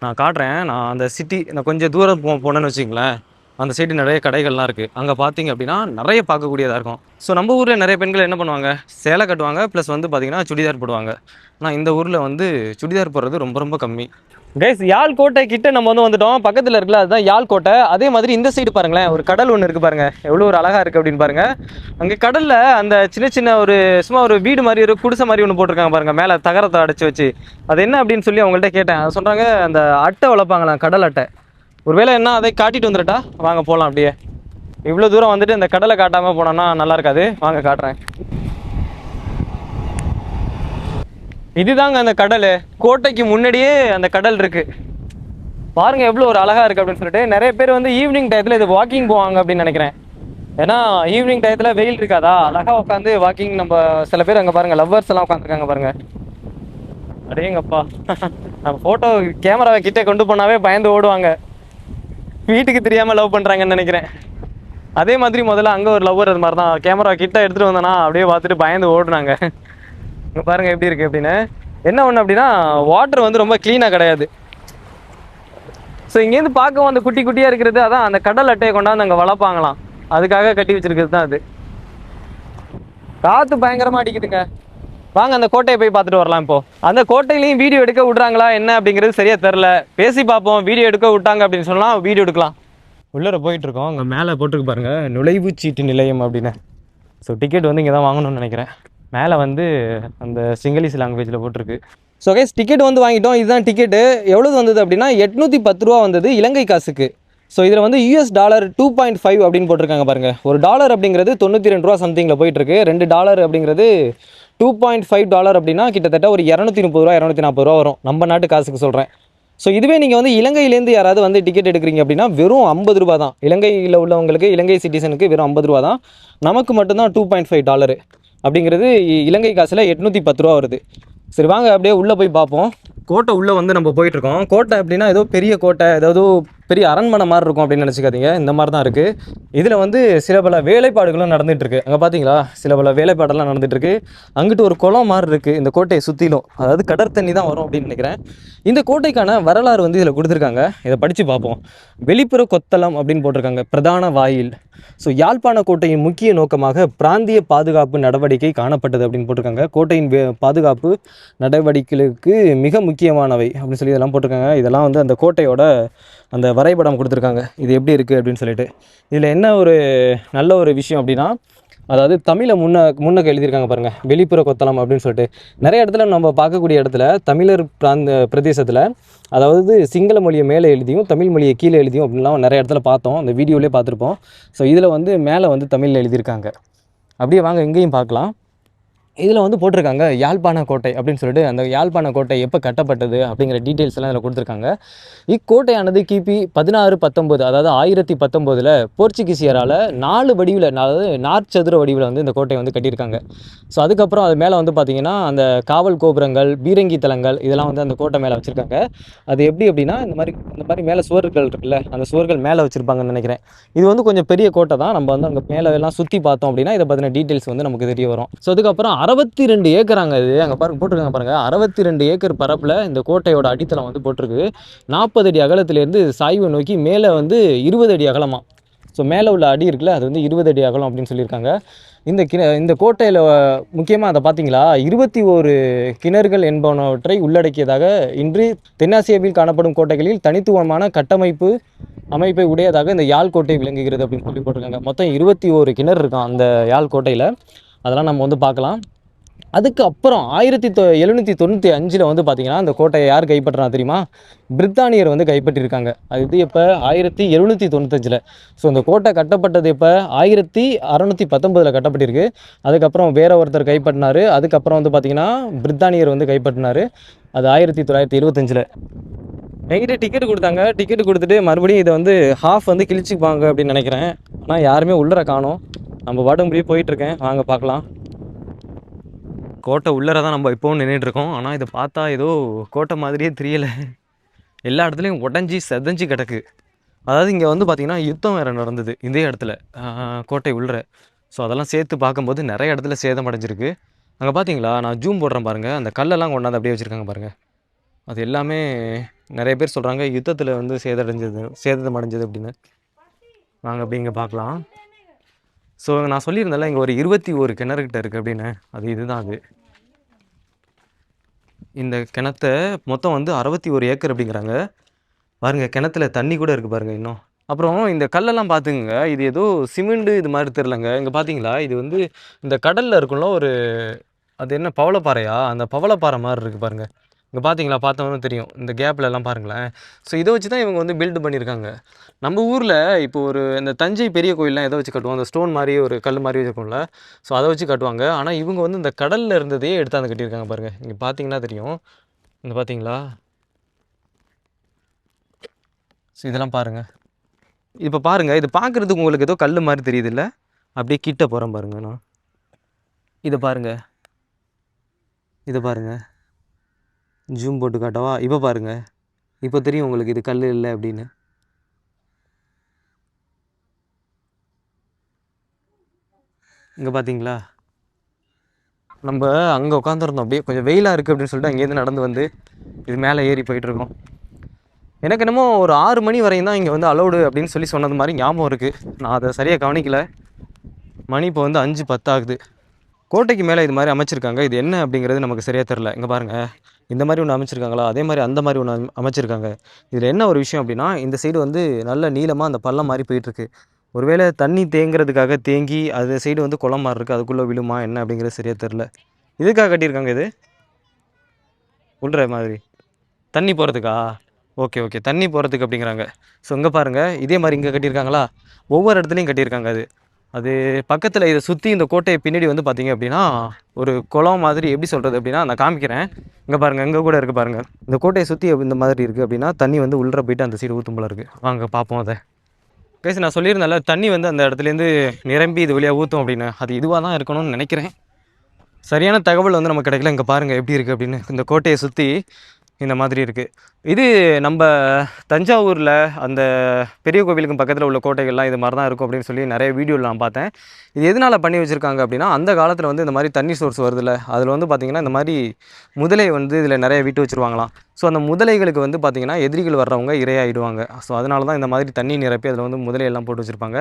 நான் காட்டுறேன். நான் அந்த நான் கொஞ்சம் தூரம் போனேன்னு வச்சுங்களேன், அந்த சைடு நிறைய கடைகள்லாம் இருக்குது. அங்கே பார்த்தீங்க அப்படின்னா நிறைய பார்க்கக்கூடியதாக இருக்கும். ஸோ நம்ம ஊரில் நிறைய பெண்கள் என்ன பண்ணுவாங்க, சேலை கட்டுவாங்க, ப்ளஸ் வந்து பார்த்திங்கன்னா சுடிதார் போடுவாங்க. ஆனால் இந்த ஊரில் வந்து சுடிதார் போடுறது ரொம்ப ரொம்ப கம்மி. கைஸ் யாழ் கோட்டை கிட்ட நம்ம வந்துட்டோம். பக்கத்தில் இருக்குல்ல, அதுதான் யாழ் கோட்டை. அதே மாதிரி இந்த சைடு பாருங்களேன், ஒரு கடல் ஒன்று இருக்குது பாருங்கள், எவ்வளோ ஒரு அழகாக இருக்குது அப்படின்னு பாருங்கள். அங்கே கடலில் அந்த சின்ன ஒரு சும்மா ஒரு வீடு மாதிரி, ஒரு குடிசை மாதிரி ஒன்று போட்டிருக்காங்க பாருங்கள், மேலே தகரத்தை அடைச்சி வச்சு. அது என்ன அப்படின்னு சொல்லி அவங்கள்ட்ட கேட்டேன். அது சொல்கிறாங்க, அந்த அட்டை வளர்ப்பாங்களாம், கடல் அட்டை. ஒருவேளை என்ன அதை காட்டிட்டு வந்துட்டா, வாங்க போகலாம். அப்படியே இவ்வளோ தூரம் வந்துட்டு இந்த கடலை காட்டாமல் போனோன்னா நல்லா இருக்காது. வாங்க காட்டுறேன். இதுதாங்க அந்த கடல். கோட்டைக்கு முன்னாடியே அந்த கடல் இருக்கு பாருங்க, எவ்வளோ ஒரு அழகா இருக்கு அப்படின்னு சொல்லிட்டு. நிறைய பேர் வந்து ஈவினிங் டயத்தில் இது வாக்கிங் போவாங்க அப்படின்னு நினைக்கிறேன். ஏன்னா ஈவினிங் டயத்தில் வெயில் இருக்காதா, அழகா உட்காந்து வாக்கிங். நம்ம சில பேர் அங்கே பாருங்க, லவ்வர்ஸ் எல்லாம் உட்காந்துருக்காங்க பாருங்க. அடேங்கப்பா. நம்ம ஃபோட்டோ கேமராவை கிட்டே கொண்டு போனாவே பயந்து ஓடுவாங்க. வீட்டுக்கு தெரியாமல் லவ் பண்ணுறாங்கன்னு நினைக்கிறேன். அதே மாதிரி முதல்ல அங்கே ஒரு லவ்வர் அது மாதிரி தான் கேமரா கிட்ட எடுத்துகிட்டு வந்தோன்னா அப்படியே பார்த்துட்டு பயந்து ஓடுனாங்க. இங்கே பாருங்கள் எப்படி இருக்குது அப்படின்னு. என்ன ஒன்று அப்படின்னா வாட்டர் வந்து ரொம்ப க்ளீனாக கிடையாது. ஸோ இங்கேருந்து பார்க்கவும் அந்த குட்டி குட்டியாக இருக்கிறது அதான் அந்த கடல் அட்டையை கொண்டாந்து அங்கே வளர்ப்பாங்களாம். அதுக்காக கட்டி வச்சிருக்கிறது தான் அது. காற்று பயங்கரமாக அடிக்குதுங்க. வாங்க அந்த கோட்டையை போய் பார்த்துட்டு வரலாம். இப்போ அந்த கோட்டையிலையும் வீடியோ எடுக்க விட்றாங்களா என்ன அப்படிங்கிறது சரியா தெரில. பேசி பார்ப்போம். வீடியோ எடுக்க விட்டாங்க அப்படின்னு சொல்லலாம், வீடியோ எடுக்கலாம். உள்ளர போயிட்டு இருக்கோம். அங்கே மேலே போட்டுருக்கு பாருங்க, நுழைவுச்சீட்டு நிலையம் அப்படின்னு. ஸோ டிக்கெட் வந்து இங்கே தான் வாங்கணும்னு நினைக்கிறேன். மேலே வந்து அந்த சிங்களீஸ் லாங்குவேஜில் போட்டிருக்கு. ஸோ கைஸ் டிக்கெட் வந்து வாங்கிட்டோம். இதுதான் டிக்கெட்டு. எவ்வளவு வந்தது அப்படின்னா 810 ரூபா வந்தது இலங்கை காசுக்கு. ஸோ இதில் வந்து US டாலர் 2.5 அப்படின்னு போட்டிருக்காங்க பாருங்க. ஒரு டாலர் அப்படிங்கிறது 92 ரூபா சம்திங்கில் போயிட்டுருக்கு. $2 அப்படிங்கிறது $2.5 அப்படின்னா கிட்டத்தட்ட ஒரு 230 ரூபா 240 ரூபா வரும் நம்ம நாட்டு காசுக்கு சொல்கிறேன். ஸோ இதுவே நீங்கள் வந்து இலங்கையிலேருந்து யாராவது வந்து டிக்கெட் எடுக்கிறீங்க அப்படின்னா வெறும் 50 ரூபா தான். இலங்கையில் உள்ளவங்களுக்கு, இலங்கை சிட்டிசனுக்கு வெறும் 50 ரூபா தான். நமக்கு மட்டும்தான் $2.5 அப்படிங்கிறது இலங்கை காசில் 810 ரூபா வருது. சரி வாங்க அப்படியே உள்ளே போய் பார்ப்போம். கோட்டை உள்ளே வந்து நம்ம போயிட்டுருக்கோம். கோட்டை அப்படின்னா ஏதோ பெரிய கோட்டை, ஏதோ பெரிய அரண்மனை மாதிரி இருக்கும் அப்படின்னு நினச்சிக்காதீங்க. இந்த மாதிரி தான் இருக்குது. இதில் வந்து சில பல வேலைப்பாடுகளும் நடந்துகிட்ருக்கு. அங்கே பார்த்தீங்களா சில பல வேலைப்பாடெல்லாம் நடந்துகிட்ருக்கு. அங்கிட்டு ஒரு குளம் மாதிரி இருக்குது இந்த கோட்டையை சுற்றிலும். அதாவது கடற்தண்ணி தான் வரும் அப்படின்னு நினைக்கிறேன். இந்த கோட்டைக்கான வரலாறு வந்து இதில் கொடுத்துருக்காங்க. இதை படித்து பார்ப்போம். வெளிப்புற கொத்தளம் அப்படின்னு போட்டிருக்காங்க, பிரதான வாயில். ஸோ யாழ்ப்பாண கோட்டையின் முக்கிய நோக்கமாக பிராந்திய பாதுகாப்பு நடவடிக்கை காணப்பட்டது அப்படின்னு போட்டிருக்காங்க. கோட்டையின் பாதுகாப்பு நடவடிக்கைகளுக்கு மிக முக்கியமானவை அப்படின்னு சொல்லி இதெல்லாம் போட்டிருக்காங்க. இதெல்லாம் வந்து அந்த கோட்டையோட அந்த வரைபடம் கொடுத்துருக்காங்க. இது எப்படி இருக்குது அப்படின்னு சொல்லிட்டு. இதில் என்ன ஒரு நல்ல ஒரு விஷயம் அப்படின்னா, அதாவது தமிழை முன்னக்க எழுதியிருக்காங்க பாருங்கள், வெளிப்புற கொத்தளம் அப்படின்னு சொல்லிட்டு. நிறைய இடத்துல நம்ம பார்க்கக்கூடிய இடத்துல தமிழர் பிரதேசத்தில், அதாவது சிங்கள மொழியை மேலே எழுதியும் தமிழ் மொழியை கீழே எழுதியும் அப்படின்லாம் நிறைய இடத்துல பார்த்தோம். அந்த வீடியோலேயே பார்த்துருப்போம். ஸோ இதில் வந்து மேலே வந்து தமிழில் எழுதியிருக்காங்க. அப்படியே வாங்க இங்கேயும் பார்க்கலாம். இதில் வந்து போட்டிருக்காங்க யாழ்ப்பாண கோட்டை அப்படின்னு சொல்லிட்டு. அந்த யாழ்ப்பாண கோட்டை எப்போ கட்டப்பட்டது அப்படிங்கிற டீட்டெயில்ஸ் எல்லாம் இதில் கொடுத்துருக்காங்க. இக்கோட்டையானது கிபி 1619, அதாவது 1019 போர்ச்சுகீசியரால் 4 வடிவில், அதாவது நாற்சதுர வடிவில் வந்து இந்த கோட்டையை வந்து கட்டியிருக்காங்க. ஸோ அதுக்கப்புறம் அது மேலே வந்து பார்த்திங்கன்னா அந்த காவல் கோபுரங்கள், பீரங்கி தலங்கள் இதெல்லாம் வந்து அந்த கோட்டை மேலே வச்சுருக்காங்க. அது எப்படி அப்படின்னா இந்த மாதிரி மேலே சுவர்கள் இருக்குல்ல, அந்த சுவர்கள் மேலே வச்சுருப்பாங்கன்னு நினைக்கிறேன். இது வந்து கொஞ்சம் பெரிய கோட்டை தான். நம்ம வந்து அங்கே மேலே எல்லாம் சுற்றி பார்த்தோம் அப்படின்னா இதை பற்றின டீட்டெயில்ஸ் வந்து நமக்கு தெரிய வரும். ஸோ அதுக்கப்புறம் 62 ஏக்கராங்க இது. அங்கே பாருங்க போட்டிருக்காங்க பாருங்கள், 62 ஏக்கர் பரப்பில் இந்த கோட்டையோட அடித்தளம் வந்து போட்டிருக்கு. 40 அடி அகலத்திலேருந்து சாய்வை நோக்கி மேலே வந்து 20 அடி அகலமாக. ஸோ மேலே உள்ள அடி இருக்குல்ல, அது வந்து 20 அடி அகலம் அப்படின்னு சொல்லியிருக்காங்க. இந்த கோட்டையில் முக்கியமாக அதை பார்த்தீங்களா, 21 கிணறுகள் என்பனவற்றை உள்ளடக்கியதாக இன்று தென்னாசியாவில் காணப்படும் கோட்டைகளில் தனித்துவமான அமைப்பை உடையதாக இந்த யாழ் கோட்டை விளங்குகிறது அப்படின்னு சொல்லி போட்டிருக்காங்க. மொத்தம் 21 கிணறு இருக்கான் அந்த யாழ் கோட்டையில். அதெல்லாம் நம்ம வந்து பார்க்கலாம். அதுக்கு அப்புறம் 1795 வந்து பார்த்திங்கன்னா அந்த கோட்டையை யார் கைப்பற்றினா தெரியுமா? பிரித்தானியர் வந்து கைப்பற்றியிருக்காங்க. அது இது எப்போ? 1795. ஸோ இந்த கோட்டை கட்டப்பட்டது எப்போ? 1619 கட்டப்பட்டிருக்கு. அதுக்கப்புறம் வேற ஒருத்தர் கைப்பற்றினார். அதுக்கப்புறம் வந்து பார்த்திங்கன்னா பிரித்தானியர் வந்து கைப்பற்றினார். அது 1925. என்கிட்ட டிக்கெட் கொடுத்தாங்க. டிக்கெட் கொடுத்துட்டு மறுபடியும் இதை வந்து ஹாஃப் வந்து கிழிச்சிப்பாங்க அப்படின்னு நினைக்கிறேன். ஆனால் யாருமே உள்ளர காணோம். நம்ம பாட்டும்படியே போயிட்டுருக்கேன். வாங்க பார்க்கலாம். கோட்டை உள்ளர தான் நம்ம இப்போவும் நின்றுட்டுருக்கோம். ஆனால் இதை பார்த்தா ஏதோ கோட்டை மாதிரியே தெரியலை. எல்லா இடத்துலையும் உடஞ்சி செதஞ்சி கிடக்கு. அதாவது இங்கே வந்து பார்த்திங்கன்னா யுத்தம் வேறு நடந்தது இதே இடத்துல, கோட்டை உள்ளர. ஸோ அதெல்லாம் சேர்த்து பார்க்கும்போது நிறைய இடத்துல சேதம் அடைஞ்சிருக்கு. அங்கே பார்த்தீங்களா, நான் ஜூம் போடுறேன் பாருங்கள், அந்த கல்லெல்லாம் கொண்டாந்து அப்படியே வச்சுருக்காங்க பாருங்கள். அது எல்லாமே நிறைய பேர் சொல்கிறாங்க யுத்தத்தில் வந்து சேதம் அடைஞ்சது அப்படின்னு. வாங்க அப்படி இங்கே பார்க்கலாம். ஸோ நான் சொல்லியிருந்தேன்ல இங்கே ஒரு 21 கிணறுகிட்ட இருக்குது அப்படின்னு. இதுதான் அது. இந்த கிணத்தை மொத்தம் வந்து 61 ஏக்கர் அப்படிங்கிறாங்க. பாருங்கள் கிணத்துல தண்ணி கூட இருக்குது பாருங்கள் இன்னும். அப்புறம் இந்த கல்லெல்லாம் பார்த்துங்க, இது ஏதோ சிமெண்ட் இது மாதிரி தெரிலங்க. இங்கே பார்த்தீங்களா, இது வந்து இந்த கடலில் இருக்குள்ள ஒரு, அது என்ன பவளப்பாறையா, அந்த பவளப்பாறை மாதிரி இருக்குது பாருங்கள். இங்கே பார்த்தீங்களா, பார்த்தவொன்னு தெரியும். இந்த கேப்பில் எல்லாம் பாருங்களேன். ஸோ இதை வச்சு தான் இவங்க வந்து பில்டு பண்ணியிருக்காங்க. நம்ம ஊரில் இப்போ ஒரு இந்த தஞ்சை பெரிய கோயிலெலாம் எதை வச்சு கட்டுவோம், அந்த ஸ்டோன் மாதிரி ஒரு கல் மாதிரி வச்சுருக்கோம்ல, ஸோ அதை வச்சு கட்டுவாங்க. ஆனால் இவங்க வந்து இந்த கடலில் இருந்ததையே எடுத்தாந்து கட்டியிருக்காங்க பாருங்கள். இங்கே பார்த்தீங்கன்னா தெரியும். இந்த பார்த்தீங்களா, ஸோ இதெல்லாம் பாருங்கள். இப்போ பாருங்கள், இது பார்க்குறதுக்கு உங்களுக்கு ஏதோ கல் மாதிரி தெரியுது இல்லை? அப்படியே கிட்ட போகிறேன் பாருங்கள். நான் இதை பாருங்கள், ஜூம் போட்டு காட்டவா? இப்போ பாருங்க, இப்போ தெரியும் உங்களுக்கு இது கல் இல்லை அப்படின்னு. இங்கே பார்த்தீங்களா? நம்ம அங்கே உட்காந்துருந்தோம், அப்படியே கொஞ்சம் வெயிலாக இருக்குது அப்படின்னு சொல்லிட்டு அங்கேருந்து நடந்து வந்து இது மேலே ஏறி போயிட்டுருக்கோம். எனக்கு என்னமோ ஒரு 6 மணி வரையும் தான் இங்கே வந்து அலௌடு அப்படின்னு சொல்லி சொன்னது மாதிரி ஞாபகம் இருக்குது. நான் அதை சரியாக கவனிக்கல. மணி இப்போ வந்து 5:10 ஆகுது. கோட்டைக்கு மேலே இது மாதிரி அமைச்சிருக்காங்க. இது என்ன அப்படிங்கிறது நமக்கு சரியாக தெரில. இங்கே பாருங்கள், இந்த மாதிரி ஒன்று அமைச்சிருக்காங்களா, அதே மாதிரி அந்த மாதிரி ஒன்று அமைச்சிருக்காங்க. இதில் என்ன ஒரு விஷயம் அப்படின்னா, இந்த சைடு வந்து நல்ல நீளமாக அந்த பள்ளம் மாதிரி போயிட்டுருக்கு. ஒருவேளை தண்ணி தேங்குறதுக்காக தேங்கி அது சைடு வந்து குளம் மாதிரி இருக்குது, அதுக்குள்ளே விழுமா என்ன அப்படிங்கிறது சரியாக தெரில. இதுக்காக கட்டியிருக்காங்க இது உள்ற மாதிரி தண்ணி போகிறதுக்கா? ஓகே ஓகே, தண்ணி போகிறதுக்கு அப்படிங்கிறாங்க. ஸோ இங்கே பாருங்கள், இதே மாதிரி இங்கே கட்டியிருக்காங்களா, ஒவ்வொரு இடத்துலையும் கட்டியிருக்காங்க. அது அது பக்கத்தில் இதை சுற்றி இந்த கோட்டையை பின்னாடி வந்து பார்த்திங்க அப்படின்னா ஒரு குளம் மாதிரி, எப்படி சொல்கிறது அப்படின்னா நான் காமிக்கிறேன். இங்கே பாருங்கள், இங்கே கூட இருக்குது பாருங்கள். இந்த கோட்டையை சுற்றி இந்த மாதிரி இருக்குது அப்படின்னா தண்ணி வந்து உள்ளே போயிட்டு அந்த சைடு ஊற்றும் போல இருக்குது. வாங்க பார்ப்போம் அதை. கைஸ், நான் சொல்லியிருந்தேன்ல தண்ணி வந்து அந்த இடத்துலேருந்து நிரம்பி இது வழியாக ஊற்றும் அப்படின்னு. அது இதுவாக தான் இருக்கணும்னு நினைக்கிறேன். சரியான தகவல் வந்து நமக்கு கிடைக்கல. இங்கே பாருங்கள் எப்படி இருக்குது அப்படின்னு. இந்த கோட்டையை சுற்றி இந்த மாதிரி இருக்குது. இது நம்ம தஞ்சாவூரில் அந்த பெரிய கோவிலுக்கு பக்கத்தில் உள்ள கோட்டைகள்லாம் இது மாதிரி தான் இருக்கும் அப்படின்னு சொல்லி நிறைய வீடியோவில் நான் பார்த்தேன். இது எதனால் பண்ணி வச்சுருக்காங்க அப்படின்னா, அந்த காலத்தில் வந்து இந்த மாதிரி தண்ணி சோர்ஸ் வருதுல்ல, அதில் வந்து பார்த்திங்கன்னா இந்த மாதிரி முதலை வந்து இதில் நிறைய விட்டு வச்சுருவாங்களாம். ஸோ அந்த முதலைகளுக்கு வந்து பார்த்திங்கன்னா எதிரிகள் வர்றவங்க இரையாகிடுவாங்க. ஸோ அதனால தான் இந்த மாதிரி தண்ணி நிரப்பி அதில் வந்து முதலையெல்லாம் போட்டு வச்சுருப்பாங்க.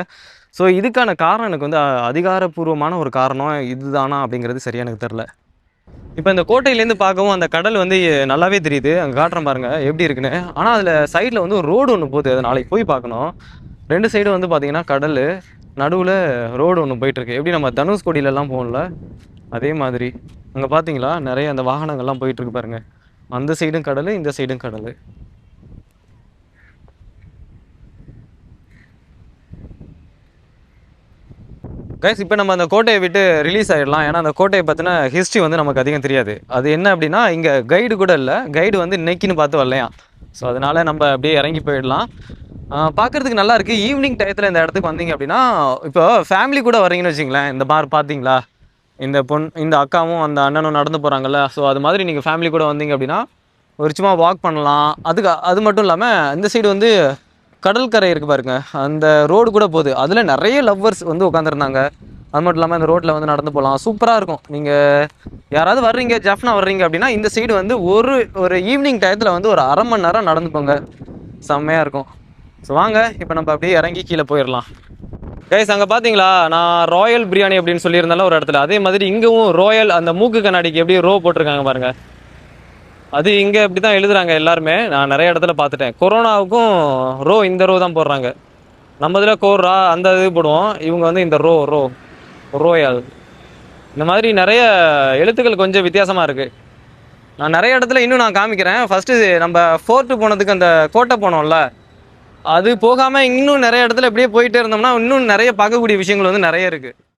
ஸோ இதுக்கான காரணம் எனக்கு வந்து அதிகாரப்பூர்வமான ஒரு காரணம் இதுதானா அப்படிங்கிறது சரியாக எனக்கு தெரில. இப்போ இந்த கோட்டையிலேருந்து பார்க்கவும் அந்த கடல் வந்து நல்லாவே தெரியுது. அங்கே காட்டுறேன் பாருங்கள் எப்படி இருக்குன்னு. ஆனால் அதில் சைடில் வந்து ஒரு ரோடு ஒன்று போகுது, அதை நாளைக்கு போய் பார்க்கணும். 2 சைடும் வந்து பார்த்திங்கன்னா கடல், நடுவில் ரோடு ஒன்று போயிட்டுருக்கு. எப்படி நம்ம தனுஷ்கோடியிலலாம் போகணும்ல அதே மாதிரி. அங்கே பார்த்தீங்களா நிறைய அந்த வாகனங்கள்லாம் போயிட்டுருக்கு பாருங்கள். அந்த சைடும் கடல், இந்த சைடும் கடல். கைஸ், இப்போ நம்ம அந்த கோட்டையை விட்டு ரிலீஸ் ஆகிடலாம். ஏன்னா அந்த கோட்டையை பற்றின ஹிஸ்ட்ரி வந்து நமக்கு அதிகம் தெரியாது. அது என்ன அப்படின்னா, இங்கே கைடு கூட இல்லை, கைடு வந்து இன்னைக்குன்னு பார்த்து வரலையா. ஸோ அதனால் நம்ம அப்படியே இறங்கி போயிடலாம். பார்க்குறதுக்கு நல்லா இருக்குது. ஈவினிங் டயத்தில் இந்த இடத்துக்கு வந்தீங்க அப்படின்னா, இப்போ ஃபேமிலி கூட வரீங்கன்னு வச்சிங்களேன், இந்த பார் பார்த்தீங்களா, இந்த அக்காவும் அந்த அண்ணனும் நடந்து போகிறாங்கல்ல. ஸோ அது மாதிரி நீங்கள் ஃபேமிலி கூட வந்தீங்க அப்படின்னா ஒரு சும்மா வாக் பண்ணலாம். அது மட்டும் இல்லாமல் இந்த சைடு வந்து கடற்கரை இருக்குது பாருங்க, அந்த ரோடு கூட போகுது. அதில் நிறைய லவ்வர்ஸ் வந்து உட்காந்துருந்தாங்க. அது மட்டும் இல்லாமல் இந்த ரோட்டில் வந்து நடந்து போகலாம், சூப்பராக இருக்கும். நீங்கள் யாராவது வர்றீங்க, ஜஃப்னா வர்றீங்க அப்படின்னா இந்த சைடு வந்து ஒரு ஈவினிங் டயத்தில் வந்து ஒரு 1/2 மணி நேரம் நடந்து போங்க, செம்மையாக இருக்கும். ஸோ வாங்க இப்போ நம்ம அப்படியே இறங்கி கீழே போயிடலாம். கைஸ், அங்கே பார்த்தீங்களா நான் ராயல் பிரியாணி அப்படின்னு சொல்லியிருந்தாலும் ஒரு இடத்துல, அதே மாதிரி இங்கேவும் ரோயல், அந்த மூக்கு கண்ணாடிக்கு எப்படி ரோ போட்டிருக்காங்க பாருங்கள். அது இங்கே இப்படி தான் எழுதுறாங்க எல்லாருமே. நான் நிறைய இடத்துல பார்த்துட்டேன். கொரோனாவுக்கும் இந்த ரோ தான் போடுறாங்க. நம்ம இதில் கோர்ரா அந்த இது போடுவோம், இவங்க வந்து இந்த ரோயல். இந்த மாதிரி நிறைய எழுத்துக்கள் கொஞ்சம் வித்தியாசமாக இருக்குது. நான் நிறைய இடத்துல இன்னும் நான் காமிக்கிறேன். ஃபஸ்ட்டு நம்ம ஃபோர்ட்டு போனதுக்கு அந்த கோட்டை போனோம்ல, அது போகாமல் இன்னும் நிறைய இடத்துல இப்படியே போயிட்டே இருந்தோம்னா இன்னும் நிறைய பார்க்கக்கூடிய விஷயங்கள் வந்து நிறைய இருக்குது.